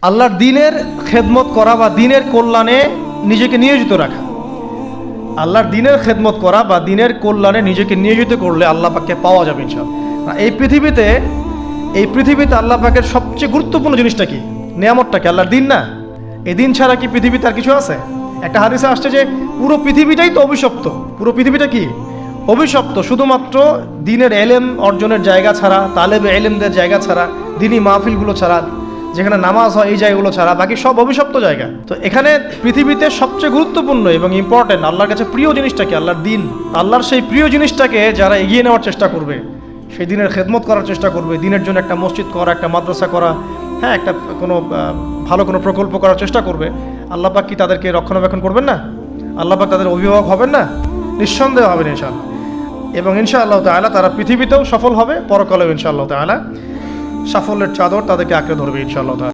আল্লাহর দ্বীনের খেদমত করা বা দ্বীনের কল্যাণে নিজেকে নিয়োজিত রাখা। আল্লাহর দ্বীনের খেদমত করা বা দ্বীনের কল্যাণে নিজেকে নিয়োজিত করলে আল্লাহ পাককে পাওয়া যাবে ইনশাআল্লাহ। এই পৃথিবীতে আল্লাহ পাকের সবচেয়ে গুরুত্বপূর্ণ জিনিসটা কি? নিয়ামতটা কি? আল্লাহর দ্বীন না? এই দিন ছাড়া কি পৃথিবীতে আর কিছু আছে? একটা হাদিসে আসছে যে পুরো পৃথিবীটাই তো অভিশপ্ত। পুরো পৃথিবীটা কি অভিশপ্ত? শুধুমাত্র দ্বীনের এলেম অর্জনের জায়গা ছাড়া, তালেবে এলেমদের জায়গা ছাড়া, দ্বীনি মাহফিলগুলো ছাড়া, যেখানে নামাজ হয় এই জায়গাগুলো ছাড়া বাকি সব অভিশপ্ত জায়গা। তো এখানে পৃথিবীতে সবচেয়ে গুরুত্বপূর্ণ এবং ইম্পর্টেন্ট আল্লাহর কাছে প্রিয় জিনিসটাকে আল্লাহর দ্বীন। আল্লাহর সেই প্রিয় জিনিসটাকে যারা এগিয়ে নেওয়ার চেষ্টা করবে, সেই দিনের খেদমত করার চেষ্টা করবে, দিনের জন্য একটা মসজিদ করা, একটা মাদ্রাসা করা, হ্যাঁ, একটা কোনো ভালো কোনো প্রকল্প করার চেষ্টা করবে, আল্লাহ পাক কি তাদেরকে রক্ষণাবেক্ষণ করবেন না? আল্লাহ পাক তাদের অভিভাবক হবেন না? নিঃসন্দেহ হবেন ইনশাআল্লাহ। এবং ইনশাআল্লাহ তাআলা তারা পৃথিবীতেও সফল হবে, পরকালেও ইনশাআল্লাহ তাআলা সাফল্যের চাদর তাদেরকে আঁকড়ে ধরবে ইনশাআল্লাহ তাআলা।